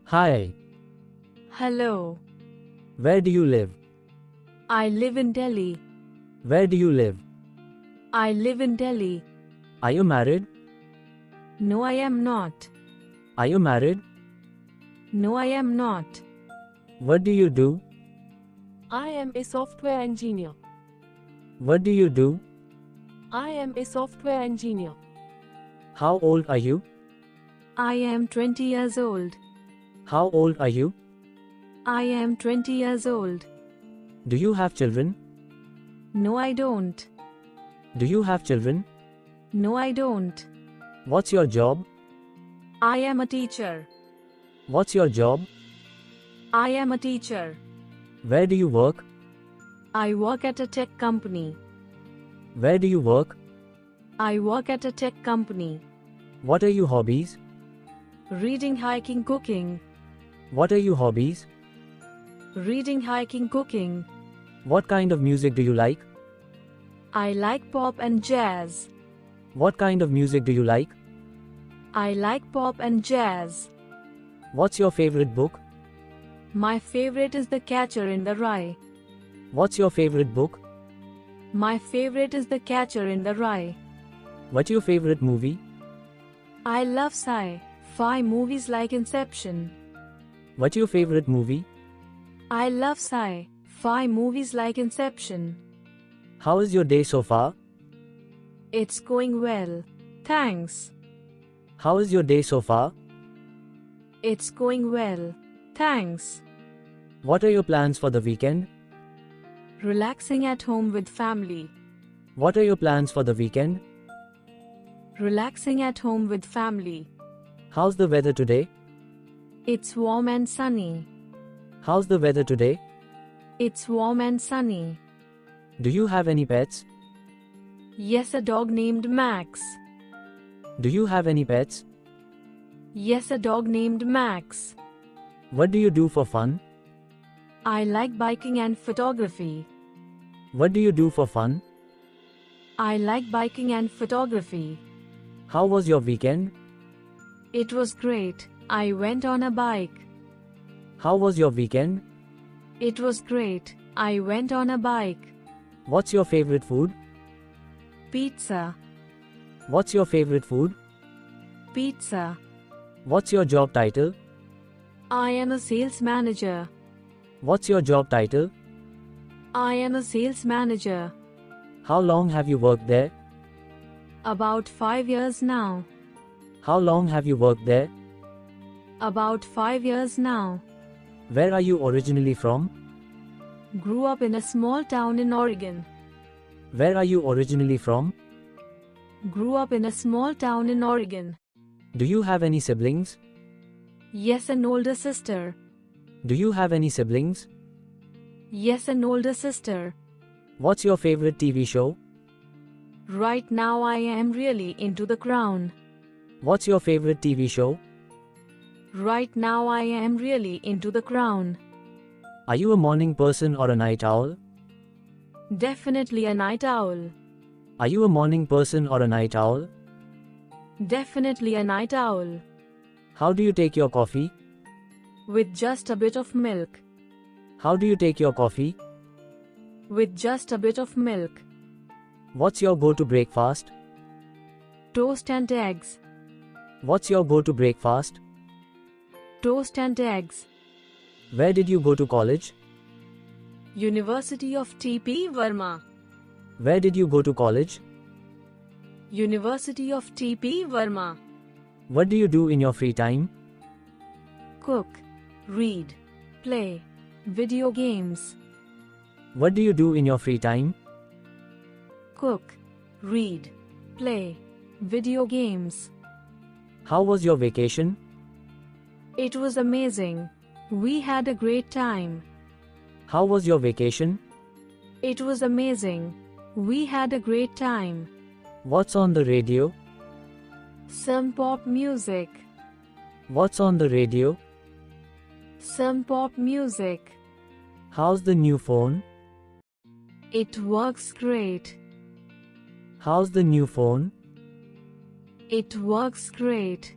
Hi, Hello. where do you live? I live in Delhi. Where do you live? I live in Delhi. Are you married? No, I am not. Are you married? No, I am not. What do you do? I am a software engineer. What do you do? I am a software engineer. How old are you? I am 20 years old. How old are you? I am 20 years old. Do you have children? No, I don't. Do you have children? No, I don't. What's your job? I am a teacher. What's your job? I am a teacher. Where do you work? I work at a tech company. Where do you work? I work at a tech company. What are your hobbies? Reading, hiking, cooking. What are your hobbies? Reading, hiking, cooking. What kind of music do you like? I like pop and jazz. What kind of music do you like? I like pop and jazz. What's your favorite book? My favorite is The Catcher in the Rye. What's your favorite book? My favorite is The Catcher in the Rye. What's your favorite movie? I love sci-fi movies like Inception. What's your favorite movie? I love sci-fi movies like Inception. How is your day so far? It's going well. Thanks. How is your day so far? It's going well. Thanks. What are your plans for the weekend? Relaxing at home with family. What are your plans for the weekend? Relaxing at home with family. How's the weather today? It's warm and sunny. How's the weather today? It's warm and sunny. Do you have any pets? Yes, a dog named Max. Do you have any pets? Yes, a dog named Max. What do you do for fun? I like biking and photography. What do you do for fun? I like biking and photography. How was your weekend? It was great. I went on a bike. How was your weekend? It was great. I went on a bike. What's your favorite food? Pizza. What's your favorite food? Pizza. What's your job title? I am a sales manager. What's your job title? I am a sales manager. How long have you worked there? About 5 years now. How long have you worked there? About 5 years now. Where are you originally from? Grew up in a small town in Oregon. Where are you originally from? Grew up in a small town in Oregon. Do you have any siblings? Yes, an older sister. Do you have any siblings? Yes, an older sister. What's your favorite TV show? Right now I am really into The Crown. What's your favorite TV show? Right now I am really into The Crown. Are you a morning person or a night owl? Definitely a night owl. Are you a morning person or a night owl? Definitely a night owl. How do you take your coffee? With just a bit of milk. How do you take your coffee? With just a bit of milk. What's your go-to breakfast? Toast and eggs. What's your go-to breakfast? Toast and eggs. Where did you go to college? University of T.P. Verma. Where did you go to college? University of T.P. Verma. What do you do in your free time? Cook. Read. Play. Video games. What do you do in your free time? Cook. Read. Play. Video games. How was your vacation? It was amazing. We had a great time. How was your vacation? It was amazing. We had a great time. What's on the radio? Some pop music. What's on the radio? Some pop music. How's the new phone? It works great. How's the new phone? It works great.